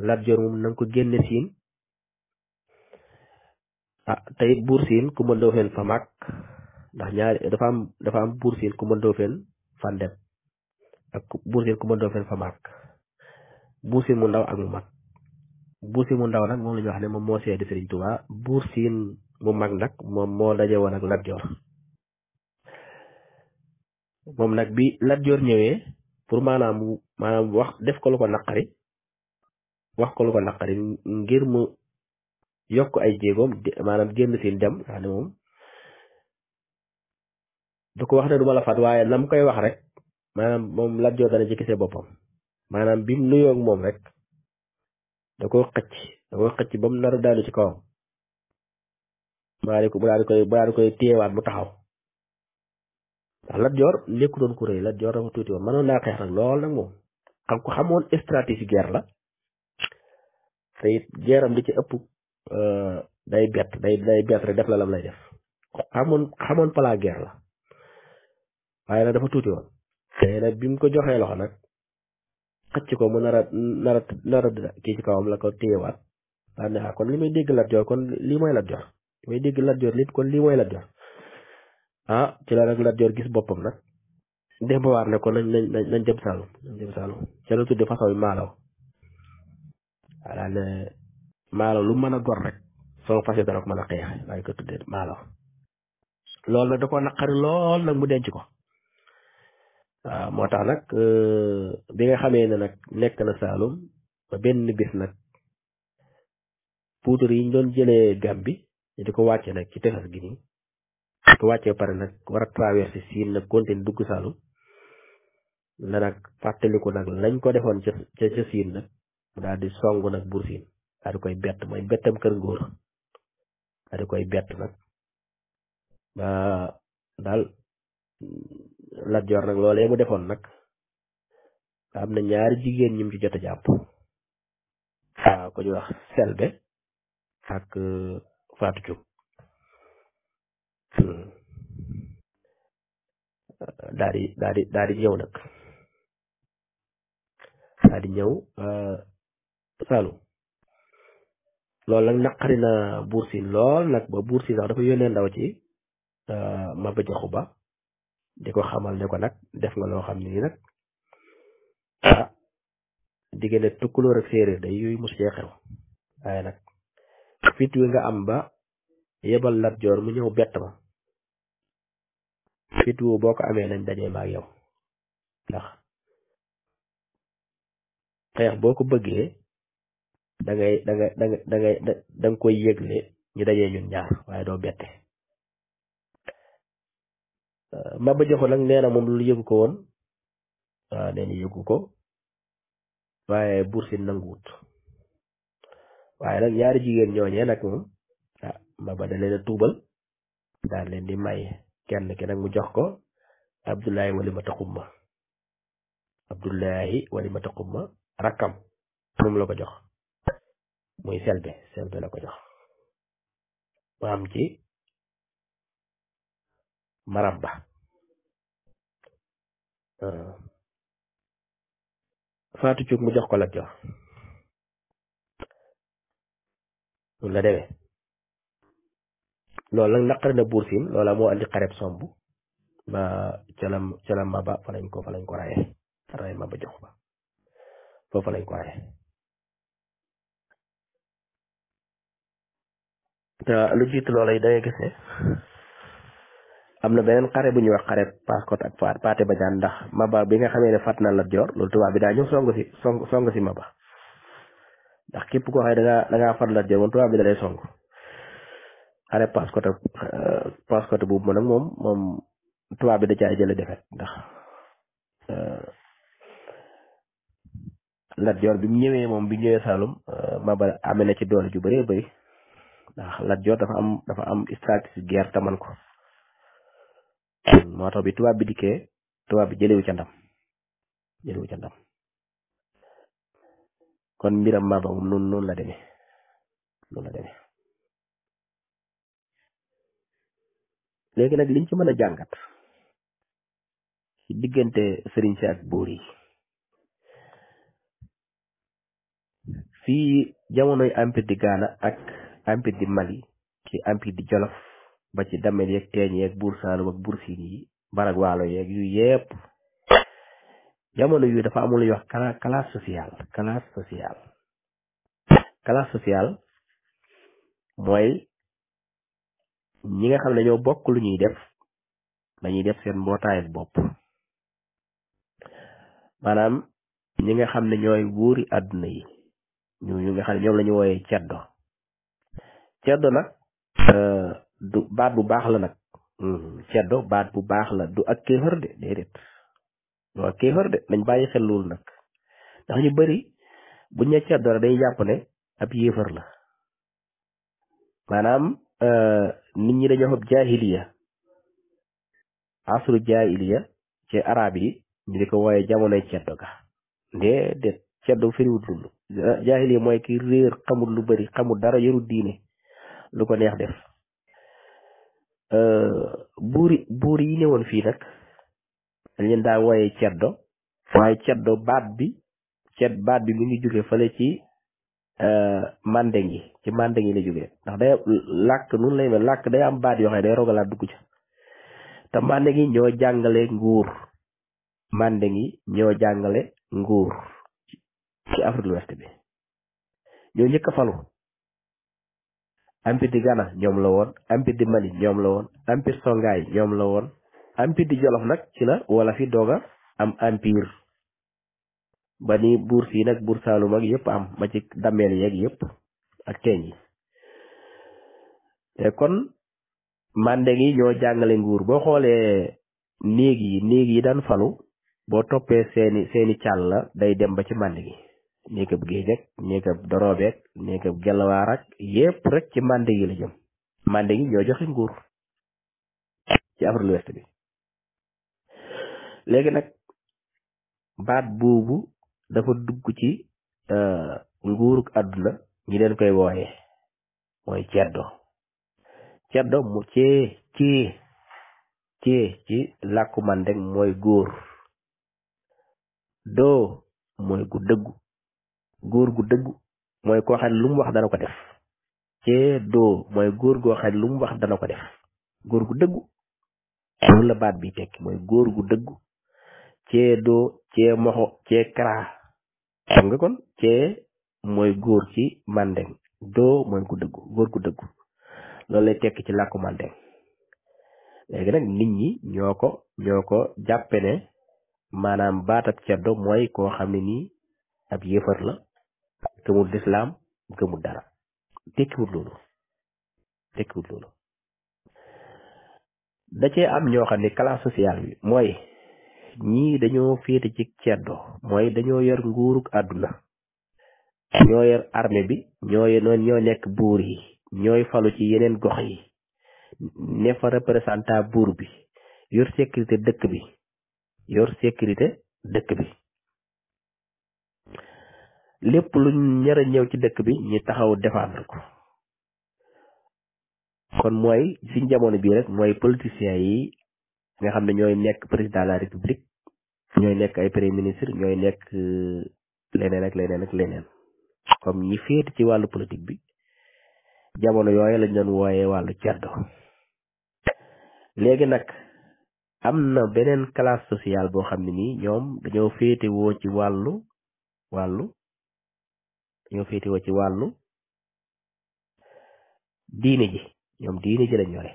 Lat Joor moom na nga ko génne siin tey buur siin ku ma Ndofeen fa mag ndax ñaari dafa am buur siin ku ma Ndofeen fa ndem ak buur siin ku ma Ndofeen fa mag buur siin mu ndaw ak mu mag buur siin mu ndaw nag moom la ñu wax ne moom moo seede Sëriñ Tuubaa buur siin mu mag nag moom moo daje woon ak Lat Joor moom nag bi Lat Joor ñëwee pour maanaam wax def ko lu ko naqari ngir mu yokk ay jéegoom maanaam génn siin dem nga xam ne moom du ko wax ne du ma la fat waaye nam koy wax rek maanaam moom Lat Joor dana ci gisee boppam maanaam bi mu nuyoo ak moom rek da ko xëcc ba mu nar a daanu ci kawam mu daal di koy téyewaat mu taxaw ndax Lat Joor nekkutoon ku rëy Lat Joor dafa tuuti woon mënoon naa xeex nag lool nag moom ko xamoon stratégie guerre la te it geeram di ci ëpp day bett rek def la lam lay def xamoon plan guerre la waaye nag dafa tuuti woon te nag bi mu ko joxee loxo nag xëcc ko mu nar a kii ci kawam la ko téyewaat daal ne kon li may dégg Lat Joor kon lii mooy Lat Joor li may dégg Lat Joor kon lii mooy Lat Joor ci la nag Lat Joor gis boppam nag dembawaar ne ko nañ jëm Saalum ca la tudde façon bi maalaw daal ne maalaw lu mën a gor rek soo fase dana ko mën a xeexe waaye ko tudde maalaw loolu nag da ko naqari lool nag mu denc ko waaw moo tax nag bi nga xamee ne nag nekk na Saalum ba benn bis nag poudre yi ñu doon jëlee Gàmbi ñu di ko wàcce nag ci tefes gi nii di ko wàccee pare nag war a traversé Siin nag continue dugg Saalum la nag fàttaliku nag lañ ko defoon ca Siin nag mu daal di song nag buur Siin daal di koy bett mooy bettam kër ngóor daal di koy bett nag ba daal Lat Joor nag loolee mu defoon nag am na ñaari jigéen ñim ci jot a jàpp waaw ko ñu wax Selbe ak Fatou Cuub daal di ñëw nag daal di ñëw Saalum loolu nag naqari na Buur Siin lool nag ba Buur Siin sax dafa yónnee ndaw ci Maba Jaxu Ba di ko xamal ne ko nag def nga loo xam ni nag diggante tukkulóor ak séeréer day yooyu mos cee xew waaye nag fit wi nga am ba yebal Lat Joor mu ñëw bett ma fit wu boo ko amee nañ dajee maag yow ndax xeex boo ko bëggee da nga koy yëgle ñu dajee ñun ñaar waaye doo bette Maba Jaxu nag nee na moom lu yëgu ko woon waaw nee na yëgu ko waaye Buur Siin nanguwut waaye nag ñaari jigéen ñooñee nag moom Maba da leen a tuubal daal leen di may kenn ki nag mu jox ko Abdullahi Walimata Xumma Abdullahi Walimata Xumma rakkam moom la ko jox muy Selbe la ko jox mu am ci Maramba Fatou Cuub mu jox ko Lat Joor mun la demee loolu nag naqari na Buur Siin loola moo andi xareb somb ba ca la Maba fa lañ ko raye ray Maba Jaxu Ba foofu lañ ko raye te lu jiitu loola yi da ngay gis ne am na beneen xare bu ñuy wax xare Paskot ak Paate Badiane ndax Maba bi nga xamee ne fàtt na Lat Joor loolu tubaab bi daa ñëw song si Maba ndax képp koo xam ne da ngaa fàtt Lat Joor moom tubaab bi da lay song xare Paskot boobu nag moom tubaab bi da caay jële defet ndax Lat Joor bi mu ñëwee moom bi ñëwee Saalum Maba amee na ci doole ju bëree bëri ndax Lat Joor dafa am stratégie guerre taman ko moo tax bi tubaab bi dikkee tubaab bi jëlewu ca ndam kon mbiram Maba moom noonu la demee léegi nag liñ ci mën a jàngat ci diggante sëriñ si ak buur yi fii jamonoy empire di Ghana ak empire di Mali ci empire di Jolof ba ci Damel yeeg Teeñ yeeg Buur Saalum ak Buur Siin yi Barak Waalo yeeg yu yépp jamono yu dafa amul lu wax classe sociale mooy ñi nga xam ne ñoo bokk lu ñuy def dañuy def seen mbootaay bopp maanaam ñi nga xam ne ñooy wuuri àdduna yi ñu nga xam ne ñoom la ñu wooyee ceddo nag du baat bu baax la nag ceddo baat bu baax la du ak kéefër de déedéet du ak kéefër de nañ bàyyi xel loolu nag ndax ñu bari buñ ne ceddo rek dañuy jàpp ne ab yéefër la maanaam nit ñi dañoo xam jaahiliya asru jaahiliya ci arab yi ñu di ko wooye jamonoy ceddo ga déedéet ceddo firiwut loolu jaahiliya mooy ki réer xamul lu bari xamul dara yorul diine lu ko neex def buur yi ñëwoon fii nag dañ leen daa wooye ceddo waaye ceddo baat bi mi ngi jóge fële ci mandeng yi la jógee ndax day làkk nun lay mel làkk day am baat yoo xam ne day rogalaat dugg ca te mandeng yi ñoo jàngale nguur ci Afrique de l'Ouest bi ñoo njëkk a falu empire di Ghana ñoom la woon empire di Mali ñoom la woon empire Songhai ñoom la woon empire di Jolof nag ci la wala fi dooga am empire ba ni Buur Siin ak Buur Saalum ak yëpp am ba ci dammeel yeeg yëpp ak teeñ yi te kon mandeng yi ñoo jàngale nguur boo xoolee néeg yi daan falu boo toppee seeni càll la day dem ba ci mandeng yi néegab géej ak néegab doroobeek néegab gelawaar ak yëpp rek ci mandeng yi la jëm mandeng yi ñoo joxe nguur ci Afrique de l'Ouest bi léegi nag baat boobu dafa dugg ci nguuruk àdduna ñi leen koy wooye mooy ceddo mu cee ci làkku Mandeng mooy góor doo mooy gu dëggu góor gu dëggu mooy koo xam ne lu mu wax dana ko def cee doo mooy góor goo xam ne lu mu wax dana ko def góor gu dëggu loolu la baat bi tekki mooy góor gu dëggu cee doo cee moxo cee kara xam nga kon cee mooy góor ci Mandeng doo mooy gu dëggu góor gu dëggu loolu lay tekki ci làkku Mandeng léegi nag nit ñi ñoo ko jàppe ne maanaam baatab ceddo mooy koo xam ne nii ab yéefar la gëmul lislaam gëmul dara tekkiwut loolu da cee am ñoo xam ne classe sociale bi mooy ñii dañoo féete ci ceddo mooy dañoo yor nguuruk àdduna ñoo yor armée bi ñoo nekk buur yi ñooy falu ci yeneen gox yi ne fa représentant buur bi yor sécurité dëkk bi lépp lu ñar a ñëw ci dëkk bi ñu taxaw défendre ko kon mooy suñ jamono bii rek mooy politiciens yi nga xam ne ñooy nekk président de la république ñooy nekk ay premier ministre ñooy nekk leneen ak leneen comme ñi féete ci wàllu politique bi jamono yooyu lañ doon wooyee wàllu ceddo léegi nag am na beneen classe sociale boo xam ne nii ñoom dañoo féete woo ci wàllu diine ji ñoom diine ji lañ yore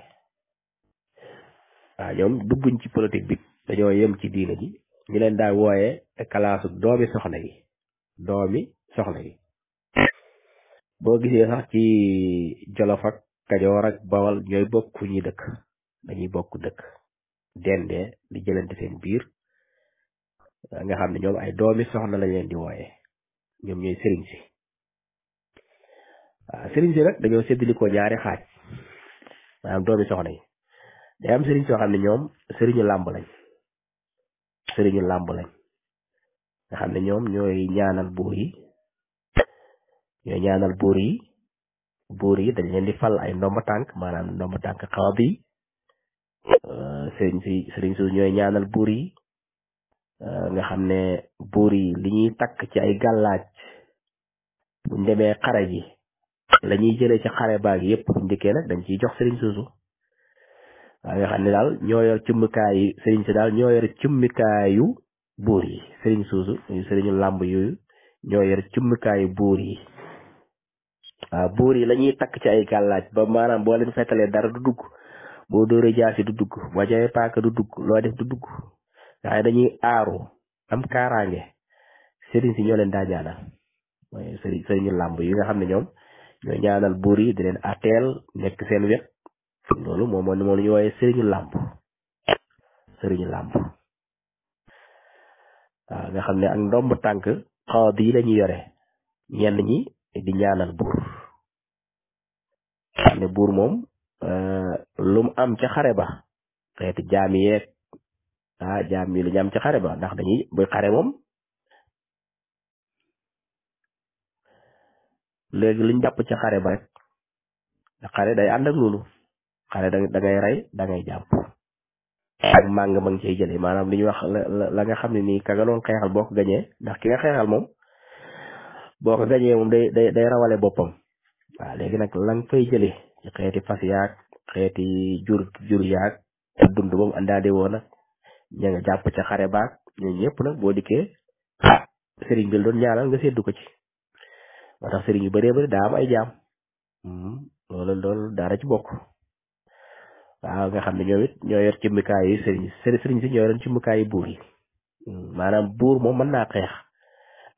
waaw ñoom dugguñ ci politique bi dañoo yem ci diine ji ñu leen daa wooyee classe doomi soxna yi boo gisee sax ci Jolof ak Kajoor ak Bawol ñooy bokk fu ñuy dëkk dañuy bokk dëkk dendee di jëlante seen biir nga xam ne ñoom ay doomi soxna lañ leen di wooyee ñoom ñooy sëriñ si waaw sëriñ si nag dañoo séddalikoo ñaari xaaj maanaam doomi soxna yi day am sëriñ soo xam ne ñoom sëriñu làmb lañ nga xam ne ñoom ñooy ñaanal buur yi dañ leen di fal ay ndomba tànk maanaam ndomba tànk xawaab yi sëriñ su ñooy ñaanal buur yi nga xam ne buur yi li ñuy takk ci ay gàllaaj buñ demee xare ji la ñuy jëlee ci xare baag yépp buñ dikkee nag dañ ciy jox sëriñ suusu waaw nga xam ne daal ñoo yor cummikaayu sëriñ si daal ñoo yor cummikaayu buur yi sëriñ suusu sëriñu làmb yooyu ñoo yor cummikaayu buur yi waaw buur yi la ñuy takk ci ay gàllaaj ba maanaam boo leen fettalee dara du dugg boo dóoree jaasi du dugg boo jawee paaka du dugg loo def du dugg waaye dañuy aaru am kaaraange sëriñ si ñoo leen daa ñaanal mooy sëriñu làmb yi nga xam ne ñoom ñooy ñaanal buur yi di leen ateel nekk seen wet loolu moom la ñu wooyee sëriñu làmb waaw nga xam ne ak ndomb tànk xaw bi la ñuy yore ñenn ñi di ñaanal buur xam ne buur moom lu mu am ca xare ba xeeti jaam yeeg jaam yi lu ñu am ca xare ba ndax dañuy buy xare moom léegi luñ jàpp ca xare ba rek xare day ànd ak loolu xare da ngay rey da ngay jàpp ak màng ma ngi cay jëlee maanaam li ñuy wax la nga xam ne nii ka nga doon xeexal boo ko gañee ndax ki nga xeexal moom boo ko gañee moom day rawale boppam waaw léegi nag la nga fay jëlee ci xeeti fas yaag xeeti jur yaag dund ba mu àndaale woon nag ña nga jàpp ca xare baag ñun ñëpp nag boo dikkee sëriñ bi doon ñaanal nga séddu ko ci moo tax sëriñ yu bëree bëri daa am ay jaam loolu dara ci bokk waaw nga xam ne ñoom it ñoo yor cimmikaay yi sëriñ si ñoo yor cimmikaay yi buur yi maanaam buur moom mën naa xeex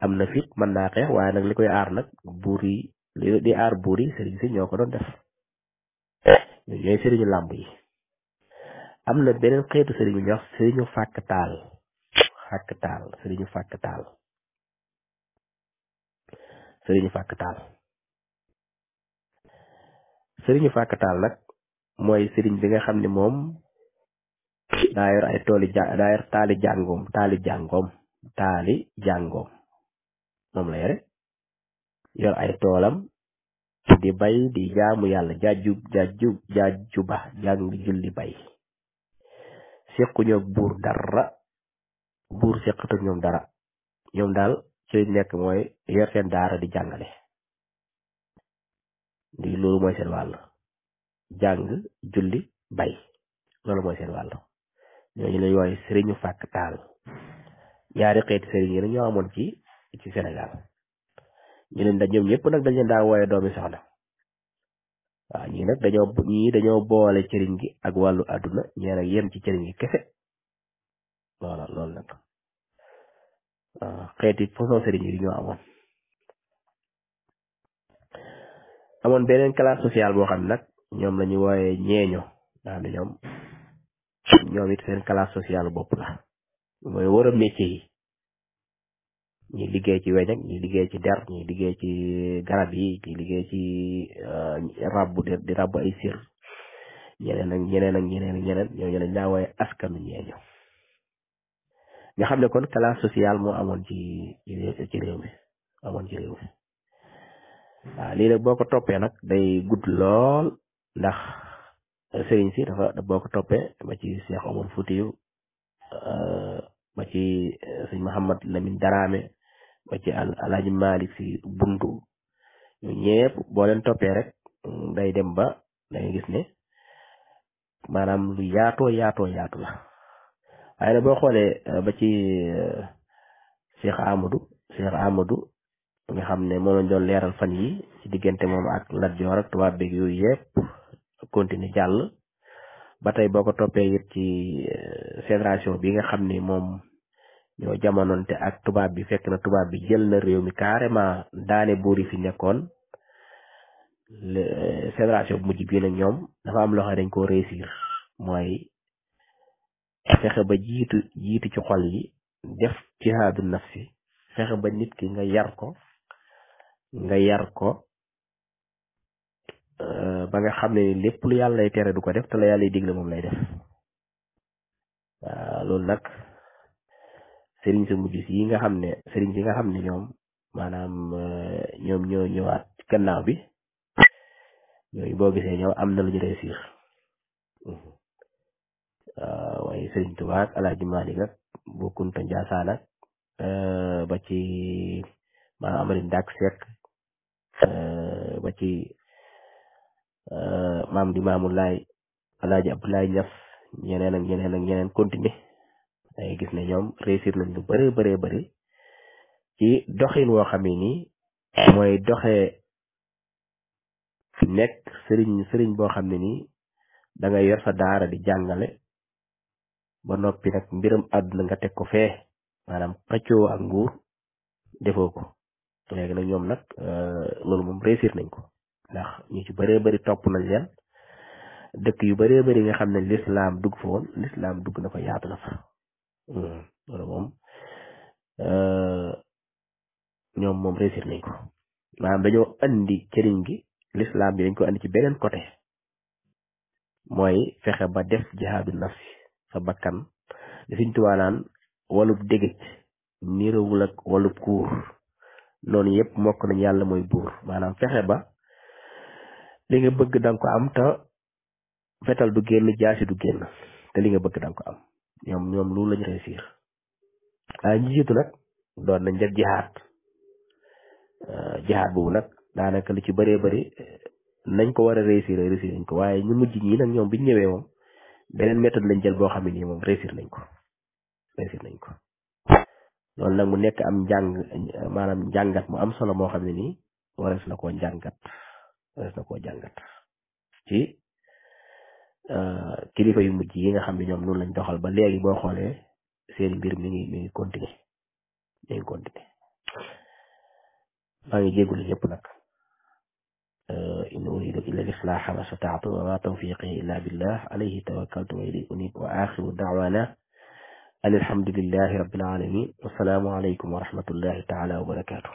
am na fit mën naa xeex waaye nag li koy aar nag buur yi di aar buur yi sëriñ si ñoo ko doon def ñooy sëriñu làmb yi am na beneen xeetu sëriñ bu ñuy wax sëriñu fàkk taal sëriñu fàkk taal nag mooy sëriñ bi nga xam ne moom daa yor ay daa yor taali jàngoom moom la yore yor ay toolam di bay di jaamu yàlla jaaju ba jàng julli bay sequñu buur dara buur seqatu ñoom dara ñoom daal ci nekk mooy yor seen daara di jàngale di loolu mooy seen wàll jàng julli bay loolu mooy seen wàll ñooñu lay wooye sëriñu fàkk taal ñaari xeeti sëriñ yi ñoo amoon ci Sénégal ñu leen da ñoom ñëpp nag dañ leen daa wooye doomi soxna waaw ñii nag dañoo boole cëriñ gi ak wàllu àdduna ñee nag yem ci cëriñ gi kese loolu nag xeeti façon sëriñ yi ñoo amoon beneen classe sociale boo xam ne nag ñoom la ñu wooye ñeeño nga xam ne ñoom it seen classe sociale bopp la mooy war a métier yi ñi liggéey ci weñ ak ñi liggéey ci der ñi liggéey ci garab yi ñi liggéey ci rabbu di rabbu ay sir ñeneen ñooñu lañ daa wooye askanu ñeeño nga xam ne kon classe sociale moo amoon ci réew mi waaw lii nag boo ko toppee nag day gudd lool ndax sëriñ si dafa boo ko toppee ba ci Cheikh Omar Foutiyou ba ci sëñ Mouhamad Lamine Daraame ba ci Alaaji Malick si buntu ñu ñëpp boo leen toppee rek day dem ba da ngay gis ne maanaam lu yaatu la waaye nag boo xoolee ba ci Cheikh Amadou nga xam ne moom lañ doon leeral fan yi ci diggante moom ak Lat Joor ak tubaab beeg yooyu yëpp continuer jàll ba tey boo ko toppee it ci fédération bi nga xam ne moom ñoo jamononte ak tubaab bi fekk na tubaab bi jël na réew mi carrément daane buur yi fi nekkoon fédération bu mujj bii nag ñoom dafa am loxo dañ koo réussir mooy fexe ba jiitu ci xol yi def jihaadu nafsi fexe ba nit ki nga yar ko ba nga xam ne lépp lu yàlla lay tere du ko def te la yàlla lay digle moom lay def waaw loolu nag sëriñ sa mujj si nga xam ne ñoom maanaam ñoom ñoo ñëwaat gannaaw bi ñooñu boo gisee ñoom am na lu ñu réussir waaye sëriñ Tuubaa ak Alaaji Maalik ak Bu Kunta Njaasaan ak ba ci maanaam Amari Ndak Seck ba ci maam di Maamu Laay Alaaji Abdoulaye Niass ñeneen continuer day gis ne ñoom réussir nañ lu bëree bëri ci doxin woo xam ne nii mooy doxee nekk sëriñ boo xam ne nii da ngay yor sa daara di jàngale ba noppi nag mbiram àdduna nga teg ko fee maanaam xëccoo ak nguur defoo ko léegi nag ñoom nag loolu moom réussir nañ ko ndax ñu ci bëree bëri topp nañ leen dëkk yu bëree bëri nga xam ne lislaam dugg fa woon lislaam dugg na fa yaatu na fa loolu moom ñoom moom réussir nañ ko maanaam dañoo andi cëriñ gi lislaam bi dañ ko andi ci beneen côté mooy fexe ba def jihaadu nafsi sa bakkan di Sëriñ Tuubaa naan walub dégëj niirawul ak walub kuur noonu yëpp mokk nañ yàlla mooy buur maanaam fexe ba li nga bëgg danga ko am te fetal du génn jaasi du génn te li nga bëgg danga ko am ñoom loolu lañ réussir waaye ñi jiitu nag doon nañ def jihaad boobu nag daanaka li ci bëree bëri nañ ko war a réussir nañ ko waaye ñu mujj ñi nag ñoom biñ ñëwee moom beneen méthode lañ jël boo xam ne nii moom réussir nañ ko loolu nag mu nekk am maanaam njàngat mu am solo moo xam ne nii warees na koo jàngat ci kilifa yu mujj yi nga xam ne ñoom noonu lañ doxal ba léegi boo xoolee seen mbir mi ngi continuer maa ngi jégalu ñëpp nag in uridu illa al-islaha ma stata'tu wa ma tawfiqi illa billah alayhi tawakkaltu wa ilayhi unib wa akhiru da'wana an alhamdulillahi rabbil alamin wassalaamu alaykum wa rahmatullahi ta'ala wa barakatuh